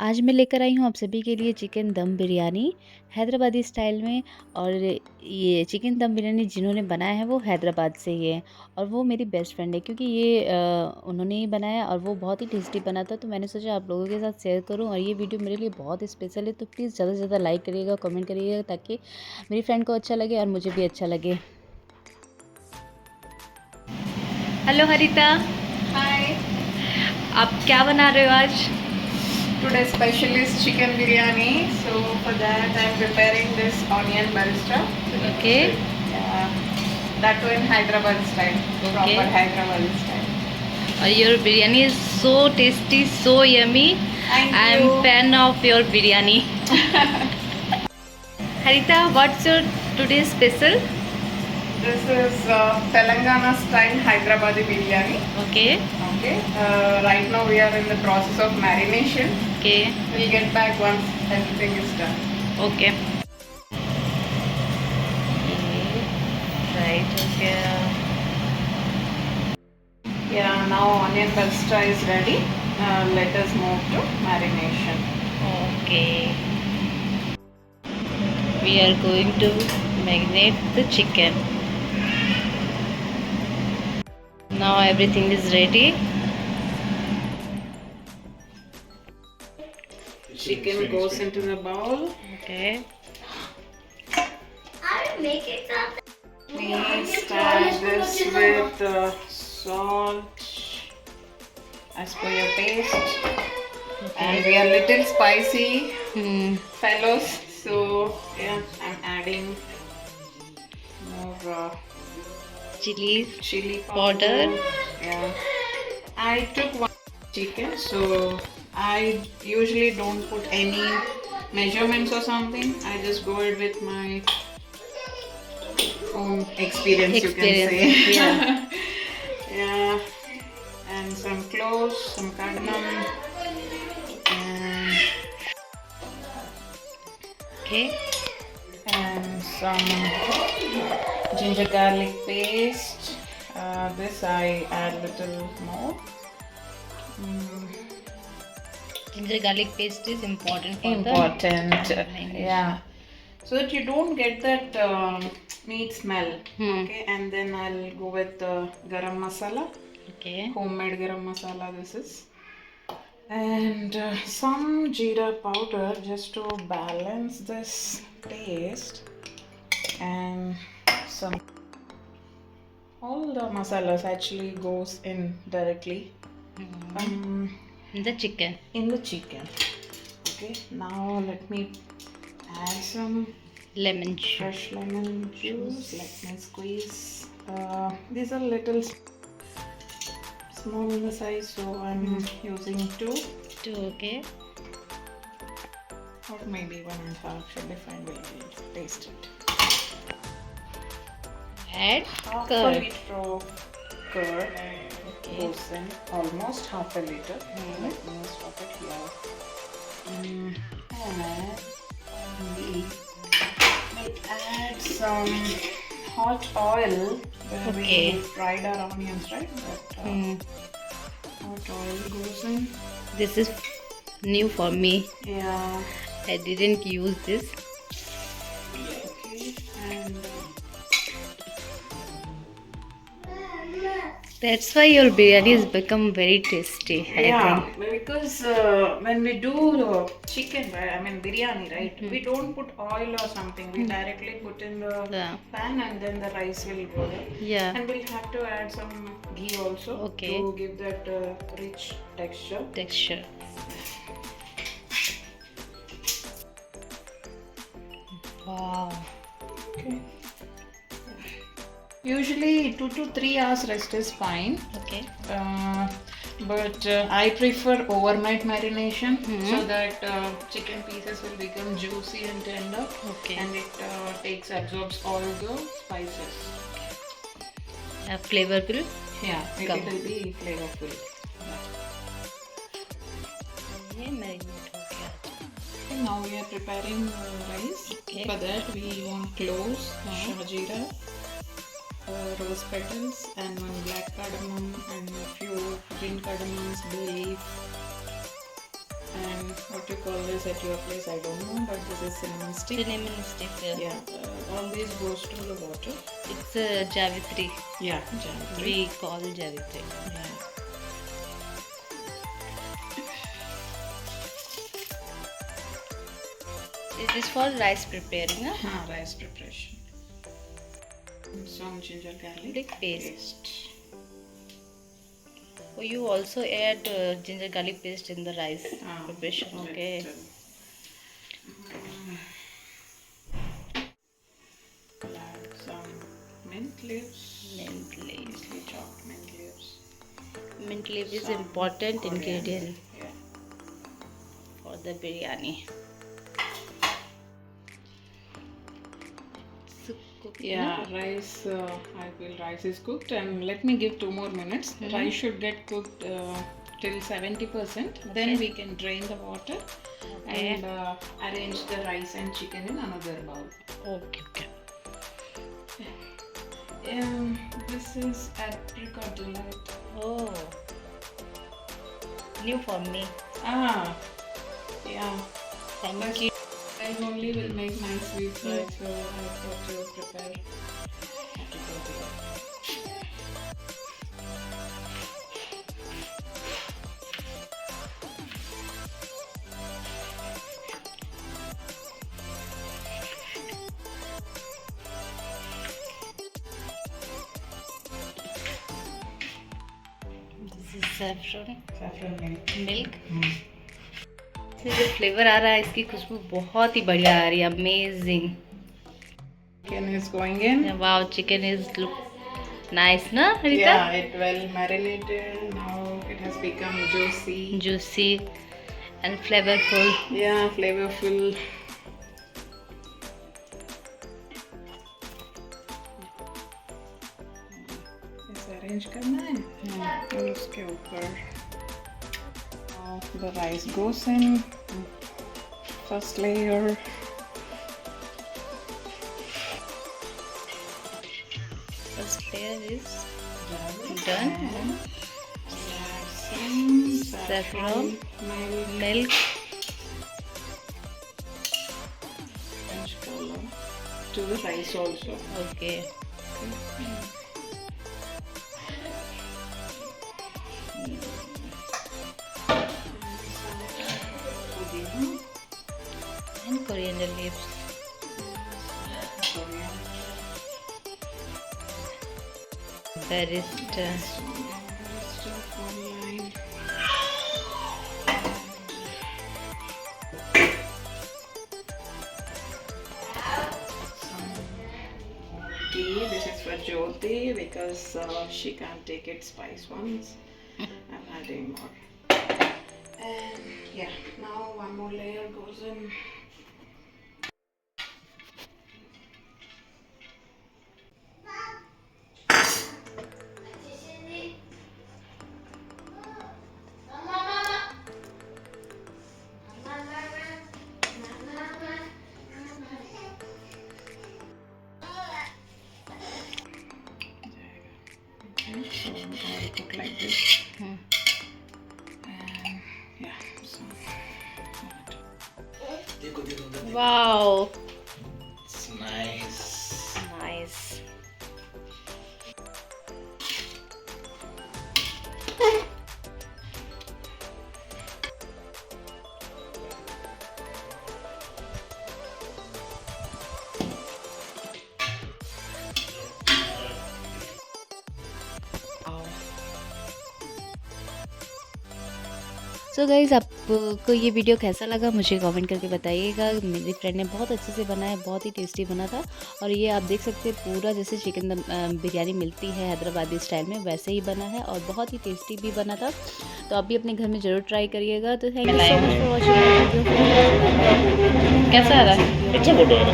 आज मैं लेकर आई हूँ आप सभी के लिए चिकन दम बिरयानी हैदराबादी स्टाइल में। और ये चिकन दम बिरयानी जिन्होंने बनाया है वो हैदराबाद से ही है और वो मेरी बेस्ट फ्रेंड है, क्योंकि ये उन्होंने ही बनाया और वो बहुत ही टेस्टी बना था। तो मैंने सोचा आप लोगों के साथ शेयर करूँ और ये वीडियो मेरे लिए बहुत स्पेशल है। तो प्लीज़ ज़्यादा से ज़्यादा लाइक करिएगा, कमेंट करिएगा, ताकि मेरी फ्रेंड को अच्छा लगे और मुझे भी अच्छा लगे। हेलो हरिता, Hi, आप क्या बना रहे हो आज? today's special is chicken biryani. So for that I'm preparing this onion barista. Okay Yeah, that too in Hyderabad style, Okay. proper Hyderabad style. और your biryani is so tasty, so yummy. Thank I am you. Fan of your biryani. Haritha, what's your today special? This is Telangana style Hyderabadi biryani. Okay Okay. Right now we are in the process of marination. Okay We'll get back once everything is done. Okay. Right हो गया। Yeah, now onion barista is ready. Let us move to marination. Okay, we are going to marinate the chicken. Now everything is ready. Chicken goes into the bowl. Okay We start this with salt as per your taste. And we are little spicy fellows, so yeah, I'm adding more chillies chili powder. powder. Yeah, I took one chicken, so I usually don't put any measurements or something. I just go it with my own experience, you can say. Yeah. Yeah, and some cloves, some cardamom, Okay. and some ginger garlic paste. This I add little more. Ginger garlic paste is important for Important, the marination. yeah, so that you don't get that meat smell. Okay, and then I'll go with the garam masala, Okay. homemade garam masala this is, and some jeera powder just to balance this taste, and some, all the masalas actually goes in directly The chicken. in the chicken. Okay, now let me add some Lemon juice. fresh lemon juice. Let me squeeze. These are little small in the size, so I'm using two Okay. or maybe 1.5 should be fine. We'll taste it. Add Half a curd. liter of curd goes in, almost half a liter. Let me stop it here. And we will add some hot oil where we fried our onions, right? That hot oil goes in. This is new for me. Yeah. I didn't use this. Okay. And That's why your biryani has become very tasty. I yeah, think. because when we do chicken, right, I mean biryani, right, we don't put oil or something. We directly put in the Yeah. pan and then the rice will go there. Yeah. And we'll have to add some ghee also to give that rich texture. Texture. Wow. Okay. Usually 2 to 3 hours rest is fine. Okay. But I prefer overnight marination so that chicken pieces will become juicy and tender. Okay. And it absorbs all the spices. Flavorful. Yeah, it will be flavorful. ये marinate हो गया. Okay, now we are preparing rice. Okay. For that we want cloves, shajeera, rose petals, and one black cardamom, and a few green cardamoms, bay leaf, and what you call this at your place, I don't know, but this is cinnamon stick. Cinnamon stick. Yeah, all this goes to the water. It's Javitri. Yeah, Javitri. We call Javitri. Yeah. It is for rice preparing, huh? Rice preparation. Some ginger garlic paste. Oh, you also add ginger garlic paste in the rice preparation. Okay. Add some mint leaves. Mint leaves. Chopped mint leaves. Mint leaf is important ingredient for the biryani. Yeah, rice. I feel rice is cooked, and let me give 2 more minutes. Rice should get cooked till 70%. Then we can drain the water and arrange the rice and chicken in another bowl. Okay. This is apricot delight. Oh, new for me. Yeah. Thank you. I only will make nice sweets, right? So I thought to prepare apricot delight. This is saffron milk. से जो flavour आ रहा है, इसकी खुशबू बहुत ही बढ़िया आ रही है. Amazing. Chicken is going in. Wow, chicken is look nice, na Rita? Yeah, it well marinated. Now it has become Juicy and flavorful. Yeah, flavorful. इसे arrange करना है. तो उसके ऊपर the rice goes in. First layer. First layer is done. Some Saffron, milk, orange color to the rice also. Okay. And coriander leaves. Barista. Ghee. This is for Jyoti because she can't take it spice ones. I'm adding more. And yeah, now one more layer goes in. So I'll cook like this. And yeah, so Wow. it's nice. Nice. So guys, आपको ये video कैसा लगा मुझे comment करके बताइएगा. मेरी friend ने बहुत अच्छे से बनाया, बहुत ही टेस्टी बना था. और ये आप देख सकते हैं पूरा जैसे चिकन दम बिरयानी मिलती है हैदराबादी स्टाइल में, वैसे ही बना है और बहुत ही टेस्टी भी बना था. तो आप भी अपने घर में ज़रूर ट्राई करिएगा. तो thank you so much for watching. कैसा आ रहा है? अच्छा फोटो है.